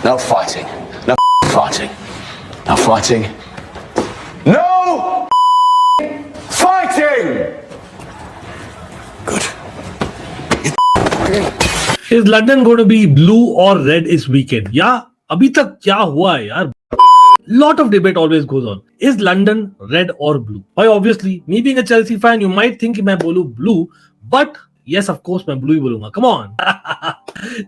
No fighting. No fighting. No fighting. No fighting. Good. Is London going to be blue or red this weekend? Yeah, अभी तक क्या हुआ है यार? Lot of debate always goes on. Is London red or blue? Why, obviously, me being a Chelsea fan, you might think मैं बोलूं blue, but yes, of course, मैं blue ही बोलूंगा. Come on.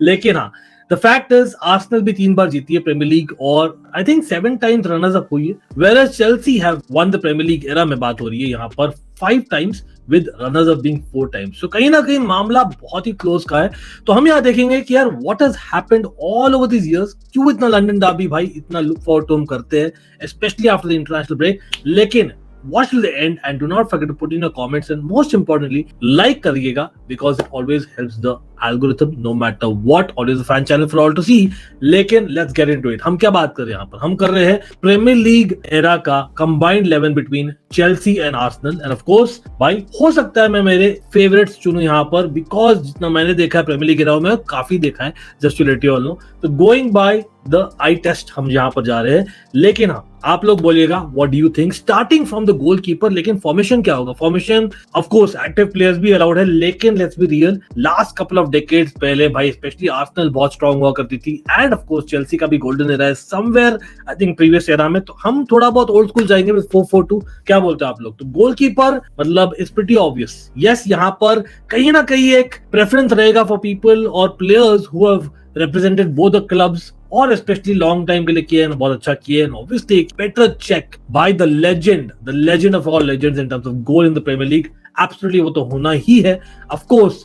लेकिन हाँ, the fact is, Arsenal भी 3 बार जीती है premiere league और I think 7 times runners up हुई है. Whereas Chelsea have won the Premier League era में बात हो रही है यहाँ पर 5 times with runners up being 4 times. So कहीं ना कहीं मामला बहुत ही क्लोज का है. तो हम यहाँ देखेंगे कि यार what has happened all over these years. क्यों इतना लंदन डर्बी भाई इतना look forward to हम करते हैं, especially after the international break. लेकिन watch till the end and do not forget to put in your comments and most importantly like करिएगा because it always helps the algorithm no matter what. Always a fan channel for all to see. लेकिन let's get into it. हम क्या बात कर रहे हैं यहाँ पर? हम कर रहे हैं प्रीमियर लीग एरा का combined 11 between Chelsea and Arsenal and of course भाई हो सकता है मैं मेरे फेवरेट्स चुनूं यहाँ पर because जितना मैंने देखा है प्रीमियर लीग एरा में काफी देखा है just to let you all know. तो going by the eye test हम यहाँ पर जा रहे हैं. लेकिन हाँ आप लोग बोलिएगा what do you think starting from the goalkeeper. लेकिन फॉर्मेशन क्या होगा? Formation of course active players भी अलाउड है लेकिन let's be real last couple of decades पहले भाई स्पेशली आर्सेनल बहुत स्ट्रांग हुआ करती थी एंड ऑफ कोर्स चेल्सी का भी गोल्डन एरा है somewhere I think previous era में. तो हम थोड़ा बहुत ओल्ड स्कूल जाएंगे विद 4-4-2. क्या बोलते हैं आप लोग? तो गोलकीपर मतलब इट्स प्रीटी ऑब्वियस. यस यहाँ पर कहीं ना कहीं एक प्रेफरेंस रहेगा फॉर पीपल और players who have represented both the clubs और स्पेशली लॉन्ग टाइम के लिए किए हैं, बहुत अच्छा किए हैं. ऑब्वियसली पेटर चेक भाई the legend of all legends in terms of goal in the Premier League. Absolutely वो तो होना ही है. Of course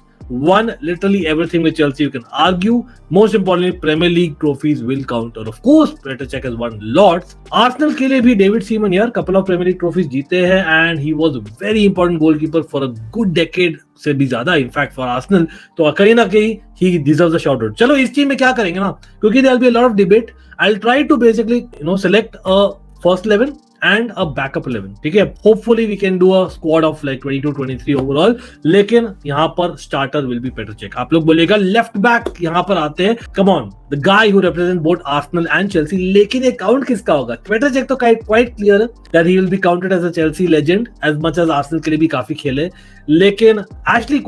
won literally everything with Chelsea. You can argue. Most importantly, Premier League trophies will count. And of course, Petr Cech has won lots. Arsenal के लिए भी David Seaman यार couple of Premier League trophies जीते हैं and he was a very important goalkeeper for a good decade से भी ज्यादा. In fact, for Arsenal, तो कहीं ना कहीं he deserves a shout out. चलो इस टीम में क्या करेंगे ना, क्योंकि there will be a lot of debate. I'll try to basically select a first 11 and a backup 11. ठीक है, hopefully we can do a squad of like 22-23 overall. लेकिन यहाँ पर starter will be Petr Cech. आप लोग बोलेगा left back यहाँ पर आते हैं. Come on, the guy who represents both Arsenal and Chelsea. लेकिन ये काउंट किसका होगा? Petr Cech तो quite clear है that he will be counted as a Chelsea legend as much as Arsenal के लिए भी काफी खेले. लेकिन Ashley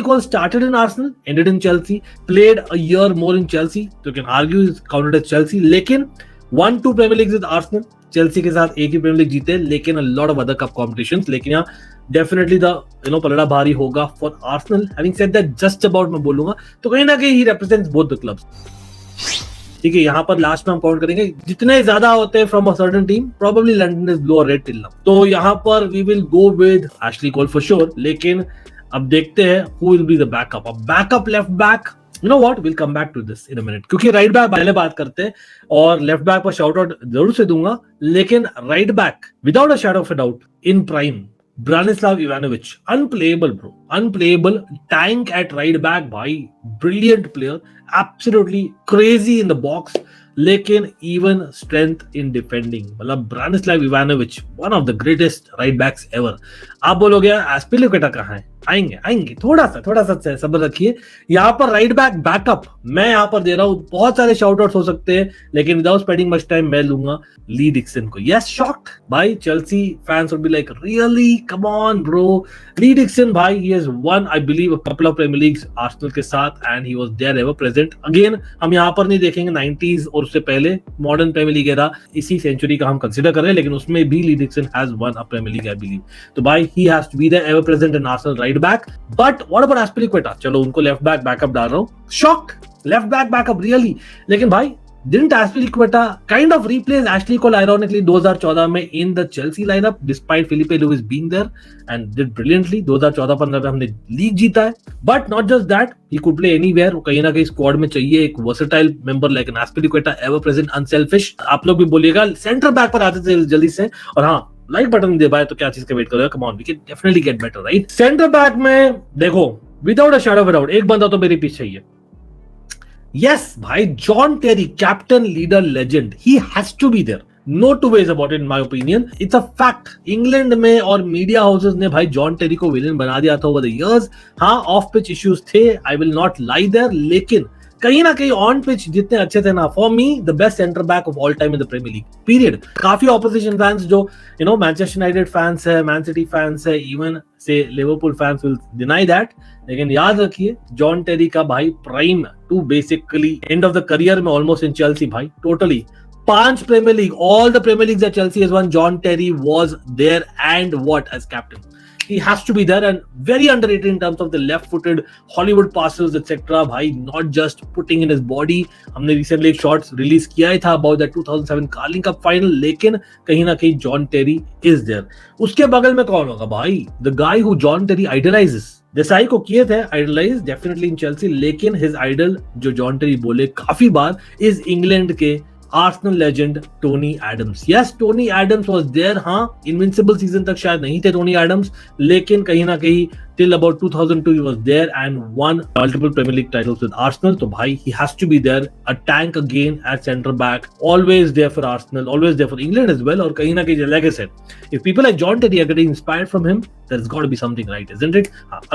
Cole started in Arsenal, ended in Chelsea, played a year more in Chelsea. So you can argue he's counted as Chelsea. लेकिन 1-2 Premier Leagues with Arsenal. Chelsea के साथ एक ही प्रीमियर लीग जीते लेकिन a lot of other cup competitions. लेकिन यहाँ definitely the पलड़ा भारी होगा for Arsenal. Having said that just about मैं बोलूंगा तो कहीं ना कहीं ही रिप्रेजेंट्स बोथ द क्लब्स. ठीक है, यहाँ पर लास्ट में हम काउंट करेंगे जितने ज्यादा होते हैं from a certain team probably London is blue और रेड टिल नाउ. तो यहाँ पर we will go with Ashley Cole for sure. लेकिन अब देखते हैं who will be the backup. अब backup left back You know what? We'll come back to this in a minute. क्योंकि राइट बैक पहले बात करते हैं और लेफ्ट बैक पर शाउट आउट जरूर से दूंगा. लेकिन right back without a shadow of a doubt in prime Branislav Ivanovic, unplayable bro, unplayable. Tank at right back भाई, brilliant player, absolutely crazy in the box. लेकिन even strength in defending. मतलब Branislav Ivanovic, one of the greatest right backs ever. आप बोलोगे एस्पिलिक्वेटा कहाँ है? आएंगे थोड़ा सा सब्र रखिए. यहाँ पर राइट बैक बैकअप मैं यहाँ पर दे रहा हूँ. बहुत सारे शाउट आउट्स हो सकते हैं लेकिन विदाउट स्पेंडिंग मच टाइम मैं लूंगा ली डिक्सन को. यस, शॉक्ड भाई. Chelsea fans would be like really come on bro. Lee Dixon भाई, he has won I believe a couple of premier leagues Arsenal के साथ and he was there ever present. Again हम यहाँ पर नहीं देखेंगे 90s और उससे पहले मॉडर्न प्रीमियर लीग एरा इसी सेंचुरी का हम कंसीडर कर रहे हैं लेकिन उसमें भी Lee Dixon has one a Premier League I believe. तो भाई he has to be there ever present in Arsenal right back. But what about Aspilicueta? चलो उनको लेफ्ट बैक बैकअप डाल रहा हूँ. Shocked, left back backup really. लेकिन भाई didn't Aspilicueta kind of replace Ashley Cole ironically 2014 में in the Chelsea lineup despite Felipe Luiz being there and did brilliantly. 2014-15 में हमने लीग जीता है. But not just that, he could play anywhere. कहीं ना कहीं स्क्वाड में चाहिए एक versatile member like an Aspilicueta, ever present, unselfish. आप लोग भी बोलिएगा सेंटर बैक पर आते थे जल्दी से. और हाँ, लाइक बटन दे पाए तो क्या चीज का वेट करोगे? Come on, we can definitely get better right. Centre back में देखो without a shadow of a doubt एक बंदा तो मेरे पीछे ही है. यस भाई, John Terry, captain, leader, legend. He has to be there. No two ways about it in my opinion. It's a fact. England में और मीडिया हाउसेस ने भाई जॉन टेरी को विलेन बना दिया था ओवर द इयर्स. हाँ, ऑफ पिच इश्यूज थे, I will not lie there. लेकिन कहीं ना कहीं ऑन पिच जितने अच्छे थे ना, for me the best centre back of all time in the Premier League period. काफी ऑपोजिशन फैंस जो मैनचेस्टर यूनाइटेड फैंस है, मैन सिटी फैंस है, इवन से Liverpool fans will deny that, लेकिन याद रखिए जॉन टेरी का भाई prime to basically end of the career में ऑलमोस्ट इन चेल्सी भाई totally 5 Premier League, all the Premier Leagues that Chelsea has won, John Terry was there and what as captain. He has to be there and very underrated in terms of the left-footed Hollywood passes, etc. भाई not just putting in his body. हमने recently एक shorts release किया ही था about that 2007 Carling Cup final, लेकिन कहीं ना कहीं John Terry is there. उसके बगल में कौन होगा भाई? The guy who John Terry idolizes. Desai को किए थे आइडलाइज डेफिनेटली इन चेल्सी, लेकिन हिज आइडल जो जॉन टेरी बोले काफी बार इज इंग्लैंड के Arsenal legend Tony Adams. Yes, Tony Adams was there. हाँ, इनविंसिबल सीजन तक शायद नहीं थे टोनी एडम्स, लेकिन कहीं ना कहीं till about 2002 he was there and won multiple Premier League titles with Arsenal. तो भाई he has to be there, a tank again at centre back, always there for Arsenal, always there for England as well. और कहीं ना कहीं like I said, if people like John Terry are getting inspired from him, there's got to be something right, isn't it?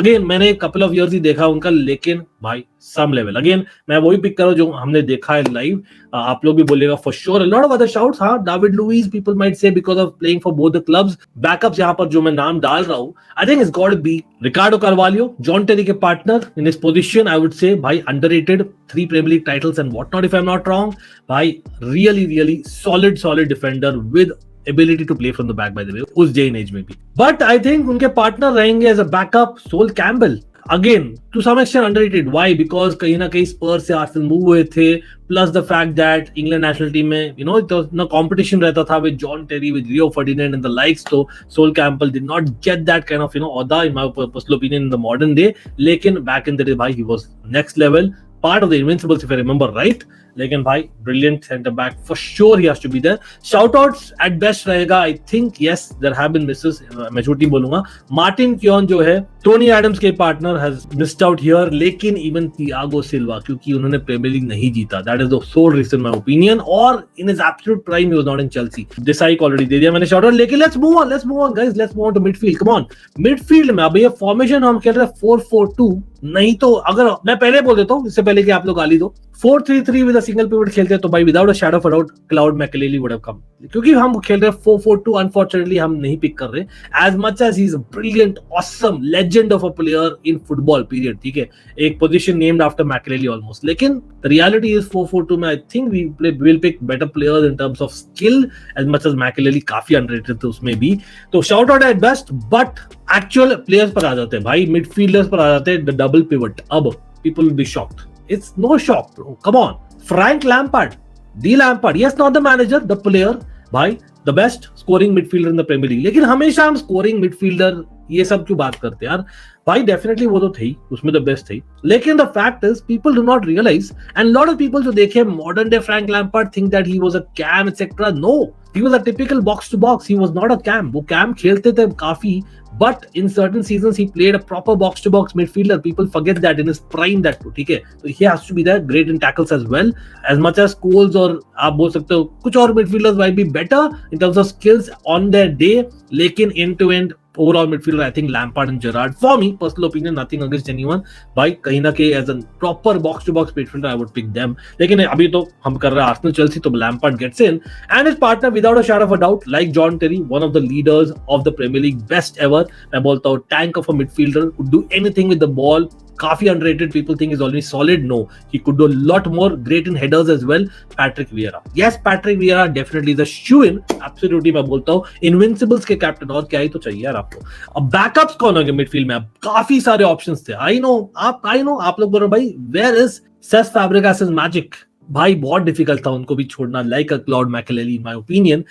Again, मैंने couple of years ही देखा उनका, लेकिन भाई some level. Again, मैं वही पिक करूँ जो हमने देखा है लाइव। आप लोग भी बोलेगा for sure. A lot of other shouts, हाँ, David Luiz, people might say because of playing for both the clubs. Backups यहाँ पर जो मैं नाम डाल रहा हूँ, I think it's got to be Ricardo, Carvalho, John Terry के partner in his position, I would say भाई underrated, 3 Premier League titles and whatnot if I'm not wrong. भाई really solid defender with ability to play from the back by the way उस day and age में भी। But I think उनके partner रहेंगे as a backup Sol Campbell, again to some extent underrated. Why? Because कहीं ना कहीं स्पर्स से Arsenal move हुए थे, plus the fact that England national team में इतना कंपटीशन रहता था with John Terry, with Rio Ferdinand and the likes, तो Sol Campbell did not get that kind of oda in my personal opinion in the modern day, लेकिन back in the day भाई he was next level, part of the Invincibles if I remember right. लेकिन भाई brilliant center back, for sure he has to be there. Shout outs at best रहेगा, I think yes there have been misses, मैं झूठी बोलूंगा। Martin क्योन जो है Tony Adams के partner has missed out here, लेकिन even थियागो सिल्वा क्योंकि उन्होंने प्रीमियर लीग नहीं जीता, that is the sole reason my opinion, और in his absolute prime he was not in Chelsea. Desai को ऑलरेडी दे दिया मैंने shout out, लेकिन let's move on guys, let's move on to midfield. Come on, midfield में अब ये formation हम खेल रहे हैं 4-4-2, नहीं तो अगर मैं पहले बोल देता हूँ इससे पहले कि आप लोग गाली दो, 4-3-3 विद अ सिंगल पिवट खेलते तो भाई without a shadow of a doubt Claude Makelele would have come, क्योंकि हम खेल रहे हैं 4-4-2 अनफॉर्चुनेटली हम नहीं पिक कर रहे as much as he is a brilliant awesome legend of a player in football period, ठीक है, एक position named after Makelele almost, लेकिन द रियलिटी इज 4-4-2 में I think we will pick better players in terms of skill as much as Makelele काफी underrated थे उसमें भी, तो shout out at best. But actual players पर आ जाते हैं भाई, मिडफील्डर्स पर आ जाते हैं, द डबल पिवट, अब people will be shocked, it's no shock bro, come on, Frank Lampard, the Lampard, yes, not the manager, the player, भाई the best scoring midfielder in the Premier League, लेकिन हमेशा हम scoring midfielder ये सब क्यों बात करते हैं यार भाई, डेफिनेटली वो तो थी, उसमें द बेस्ट थी, लेकिन the fact is people do not realise and lot of people जो देखे modern day Frank Lampard think that he was a CAM etcetera, no, he was a typical box to box, he was not a cam, वो cam खेलते थे काफी, but in certain seasons he played a proper box to box midfielder, people forget that in his prime that too, ठीक है, so he has to be there, great in tackles as well, as much as Scholes और आप बोल सकते हो कुछ और midfielders might be better in terms of skills on their day, लेकिन end to end overall midfielder I think Lampard and Gerrard, for me personal opinion, nothing against anyone, भाई कहीं ना कहीं as a proper box to box midfielder I would pick them, लेकिन अभी तो हम कर रहे हैं Arsenal Chelsea, तो Lampard gets in and his partner without a shadow of a doubt like John Terry, one of the leaders of the Premier League, best ever, मैं बोलता हूँ tank of a midfielder, could do anything with the ball, काफी underrated, people think he's already solid, no, he could do a lot more, great in headers as well, Patrick Vieira, yes, Patrick Vieira definitely is a shoe-in, absolutely मैं बोलता हूँ, Invincibles के captain, और क्या ही तो चाहिए यार आपको। अब बैकअप्स कौन होंगे मिडफील्ड में, अब काफी सारे ऑप्शंस थे, आई नो आप लोग बोल रहे भाई where is Cesc Fabregas magic, भाई बहुत डिफिकल्ट था उनको भी छोड़ना like a Claude Makelele in my opinion,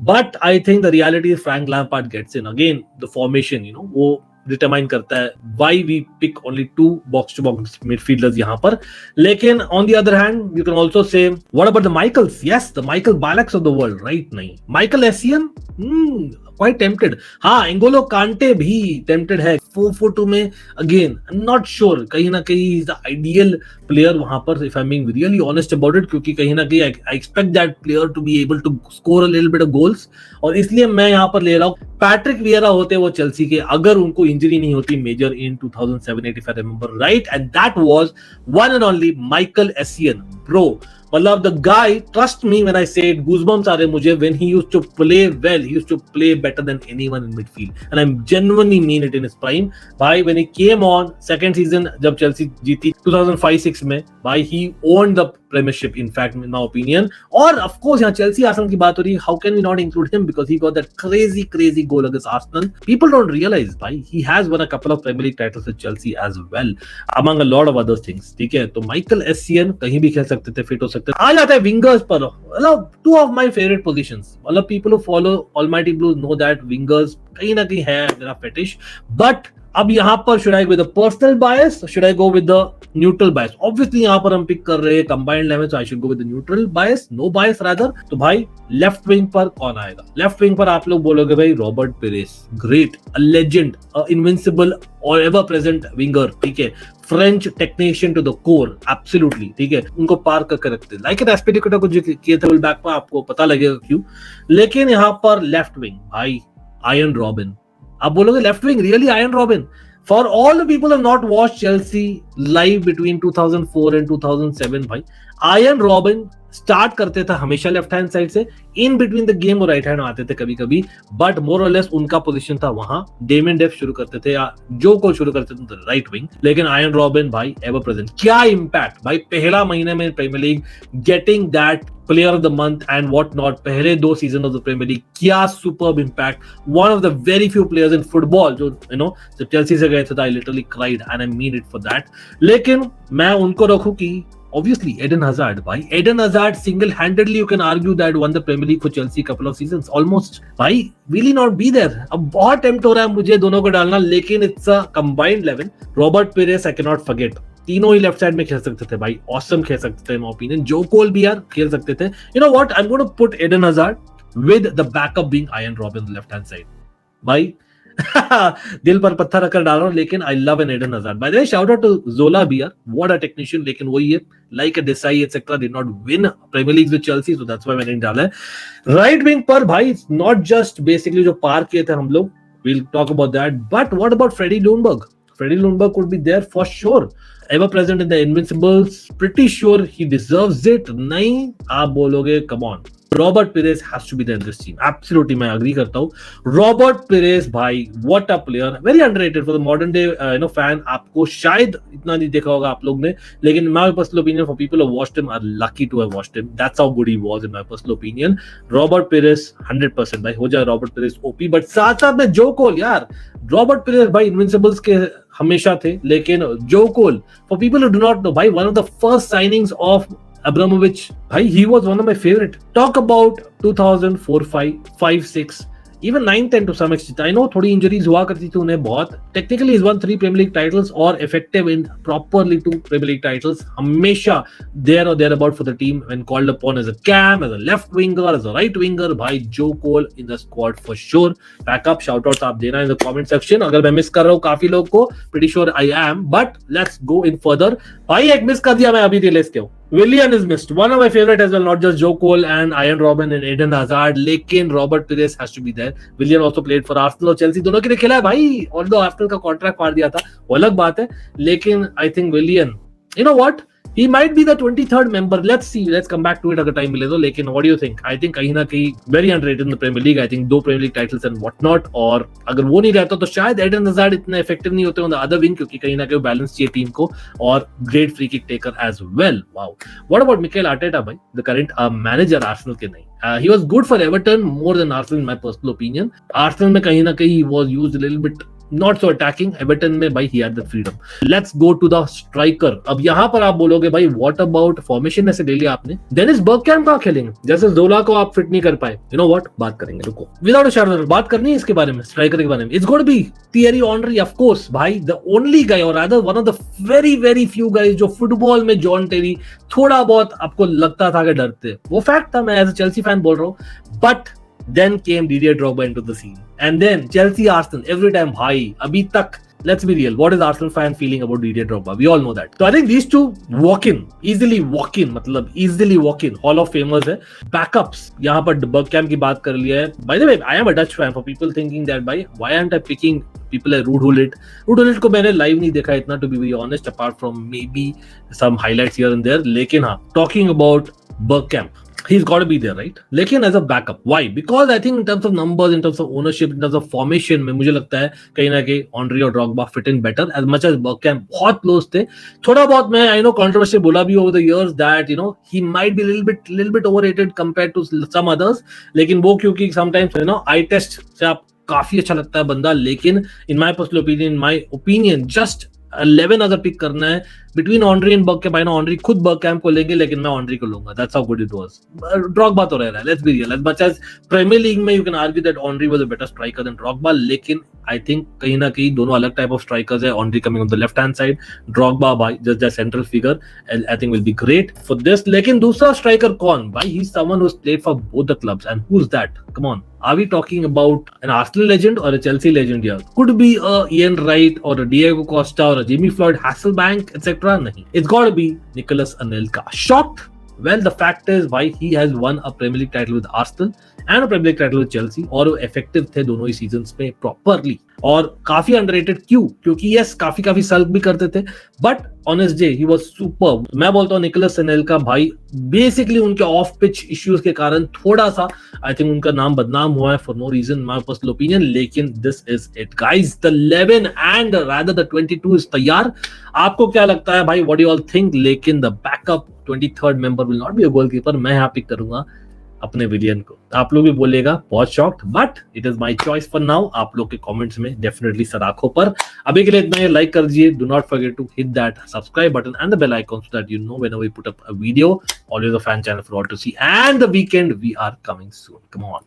but I think the reality is Frank Lampard gets in, again the formation वो डिटरमाइन करता है why we pick only 2 box to box midfielders यहाँ पर, लेकिन on the other hand you can also say what about the Michaels, yes the Michael Ballacks of the world, right, नहीं Michael Essien, quite tempted. हाँ, N'Golo Kante भी tempted है 4-4-2 में। Again I am not sure, कहीं ना कहीं is the ideal player वहां पर, if I am being really honest about it, क्योंकि कहीं ना कहीं I expect that player to be able to score a little bit of goals, और इसलिए मैं यहाँ पर ले रहा हूँ पैट्रिक वियरा होते वो चेल्सी के, अगर उनको इंजरी नहीं होती measure in 2007-8 if I remember right, and that was one and only Michael Essien, bro. मतलब the guy, trust me when I say it, goosebumps आ रहे मुझे, when he used to play well, he used to play better than anyone in midfield, and I genuinely mean it in his prime. भाई when he came on second season जब Chelsea जीती 2005-6 में, भाई he owned the premiership in fact in my opinion. और of course यहाँ Chelsea Arsenal की बात हो रही है, how can we not include him because he got that crazy goal against Arsenal. People don't realize भाई he has won a couple of Premier League titles with Chelsea as well, among a lot of other things. ठीक है, तो Michael Asian कहीं भी खेल सकते थे, fit हो सकते थे। आ जाता है विंगर्स पर, मतलब two of my favourite positions, मतलब people who follow almighty blue know that wingers कहीं ना कहीं है मेरा फेटिश। बट अब यहाँ पर should I go with the personal bias, should I go with the neutral bias? Obviously यहाँ पर हम पिक कर रहे हैं combined 11, so I should go with the neutral bias, no bias rather. तो भाई लेफ्ट विंग पर कौन आएगा? लेफ्ट विंग पर आप लोग बोलोगे भाई Robert Pires, great, a legend, a invincible और एवर प्रेजेंट विंगर, ठीक है, French technician to the core, absolutely, ठीक है, उनको पार करके रखते हैं, लाइक एन एस्पिलिकुएटा को जो किए थे बैक पर, आपको पता लगेगा क्यों। लेकिन यहाँ पर लेफ्ट विंग भाई आयरन रॉबिन, आप बोलोगे left wing really iron robin? For all the people who have not watched Chelsea live between 2004 and 2007, भाई आयरन रॉबिन स्टार्ट करते थे हमेशा लेफ्ट हैंड साइड से, इन बिटवीन द गेम वो right hand आते थे कभी कभी, बट मोर और लेस उनका पोजीशन था वहां। डेमियन डेफ शुरू करते थे या जो को शुरू करते थे राइट विंग, लेकिन आयरन रॉबिन भाई एवर प्रेजेंट। क्या इंपैक्ट भाई, पहला महीने में Premier League, getting that player of the month and what not, पहले 2 season of the Premier League, क्या superb impact. One of the very few players in football जो you know जब Chelsea से गए थे, I literally cried and I mean it for that. लेकिन मैं उनको रखूं कि obviously Eden Hazard, भाई Eden Hazard single-handedly you can argue that won the Premier League for Chelsea couple of seasons almost, भाई will he not be there? अब बहुत tempt हो रहा है मुझे दोनों को डालना, लेकिन it's a combined 11। Robert Pires I can not forget, तीनों ही लेफ्ट साइड में खेल सकते थे भाई, ऑसम खेल सकते थे इन माय ओपिनियन। जो कोल भी यार खेल सकते थे। You know what, I am going to put Eden Hazard with the backup being Arjen Robben left hand side. भाई दिल पर पत्थर रखकर डाल रहा हूं, लेकिन I love an Eden Hazard. By the way shout out to Zola बियर, व्हाट अ टेक्नीशियन, लेकिन वही है, like a Desailly etcetera did not win Premier League with Chelsea, so that's why मैंने डाला है। राइट विंग पर भाई not just basically जो पार किए थे हम लोग, we'll talk about that, but what about Freddie Ljungberg? Freddie Ljungberg could be there for sure, ever present in the Invincibles, pretty sure he deserves it। नहीं आप बोलोगे come on, Robert Pires has to be there in this team, absolutely मैं agree करता हूँ। Robert Pires भाई what a player, very underrated for the modern day fan। आपको शायद इतना नहीं देखा होगा आप लोग ने, लेकिन my personal opinion for people who watched him are lucky to have watched him, that's how good he was in my personal opinion। Robert Pires 100% भाई हो जाए Robert Pires OP, but साथ साथ में जो कोल यार, Robert Pires भाई Invincibles के हमेशा थे, लेकिन जो कोल for people who do not know भाई one of the first signings of Abramovich, भाई he was one of my favorite। Talk about 2004, 5, 6, even 9, 10 to some extent। I know थोड़ी इंजरीज हुआ करती थी उन्हें बहुत। Technically he's won 3 Premier League titles और effective in properly 2 Premier League titles, हमेशा there or thereabout for the team when called upon as a cam, as a left winger, as a right winger। भाई जो कोल in the squad for sure। Backup shout outs आप देना in the comment section, अगर मैं miss कर रहा हूँ काफी लोग को, pretty sure I am, but let's go in further। भाई एक मिस कर दिया मैं अभी रियलाइज किया हूँ, Willian is missed, one of my favorite as well, not just Joe Cole and Arjen Robben and Eden Hazard, लेकिन Robert Pires has to be there। Willian also played for Arsenal और Chelsea, दोनों के लिए खेला है भाई, although Arsenal का contract फाड़ दिया था वो अलग बात है, लेकिन I think Willian, you know what, he might be the 23rd member, let's see, let's come back to it अगर टाइम मिले तो। लेकिन what do you think? I think कहीं ना कहीं very underrated in the Premier League, I think 2 Premier League titles and what not, और अगर वो नहीं रहता तो शायद Eden Hazard इतने effective नहीं होते on the other wing, क्योंकि कहीं ना कहीं बैलेंस चाहिए टीम को, और great free kick taker as well। Wow, what about Mikel Arteta भाई, the current manager Arsenal के नहीं, he was good for Everton more than Arsenal in my personal opinion। Arsenal में कहीं ना कहीं he was used a little bit not so attacking, Everton में भाई he had the freedom। Let's go to the striker। अब यहाँ पर आप बोलोगे भाई what about formation ऐसे ले लिया आपने, डेनिस बर्गकैम्प कहाँ खेलेंगे, जैसे जोला को आप फिट नहीं कर पाए, you know what, बात करेंगे, रुको, without a shadow बात करनी है इसके बारे में, स्ट्राइकर के बारे में। It's going to be Thierry Henry of course भाई, the only guy or rather one of the very few guys जो फुटबॉल में जॉन टेरी थोड़ा बहुत आपको लगता था कि डरते, वो फैक्ट था, मैं एज अ चेल्सी फैन बोल रहा हूँ। But then came Didier Drogba into the scene। And then Chelsea Arsenal every time भाई अभी तक. Let's be real. What is Arsenal fan feeling about Didier Drogba? We all know that. So I think these two easily walk in. Hall of Famers है. Backups. यहाँ पर Bergkamp की बात कर लिया है. By the way, I am a Dutch fan. For people thinking that why aren't I picking people like Ruud Gullit? Ruud Gullit को मैंने live नहीं देखा इतना, to be very honest, apart from maybe some highlights here and there. लेकिन हाँ, talking about Bergkamp, he's got to be there, right? लेकिन as a backup, why? Because I think in terms of numbers, in terms of ownership, in terms of formation में मुझे लगता है कहीं ना कहीं Henry और Drogba fit in better as much as Bergkamp बहुत close थे. थोड़ा बहुत मैं I know controversy बोला भी over the years that you know he might be little bit overrated compared to some others. लेकिन वो क्योंकि sometimes you know eye test से आप काफी अच्छा लगता है बंदा, लेकिन in my personal opinion, just 11 अगर पिक करना है between Henry and Bergkamp, I know Henry खुद Bergkamp को लेंगे, लेकिन मैं Henry को लूंगा. That's how good it was. Drogba तो रह रहा है. Let's be real. As much as Premier League में you can argue that Henry was a better striker than Drogba, लेकिन I think कहीं ना कहीं दोनों अलग type of strikers है. Henry coming on the left hand side, Drogba by just a central figure, and I think will be great for this. लेकिन दूसरा striker कौन? भाई he's someone who's played for both the clubs, and who's that? Come on. Are we talking about an Arsenal legend or a Chelsea legend here? Could be a Ian Wright or a Diego Costa or a Jimmy Floyd Hasselbank, etc. Nahi. It's got to be Nicolas Anelka. Shocked? Well, the fact is why he has won a Premier League title with Arsenal and a Premier League title with Chelsea, और वो effective थे दोनों ही seasons में properly, और काफी underrated क्योंकि yes काफी sulk भी करते थे, but on his day he was superb. मैं बोलता हूँ निकोलस अनेल्का भाई basically उनके off pitch issues के कारण थोड़ा सा I think उनका नाम बदनाम हुआ है for no reason, my personal opinion. लेकिन this is it guys, the 11 and rather the 22 is तैयार. आपको क्या लगता है भाई? What do you all think? लेकिन the backup 23rd member will not be a goalkeeper. मैं यहाँ पिक करूंगा अपने विलियन को. आप लोग भी बोलेगा बहुत shocked, but it is my choice for now. आप लोग के कमेंट्स में डेफिनेटली सराखों पर. अभी के लिए इतना ही. लाइक कर दीजिए. Do not forget to hit that subscribe button and the bell icon so that you know whenever we put up a video. Always a fan channel for all to see, and the weekend we are coming soon. Come on.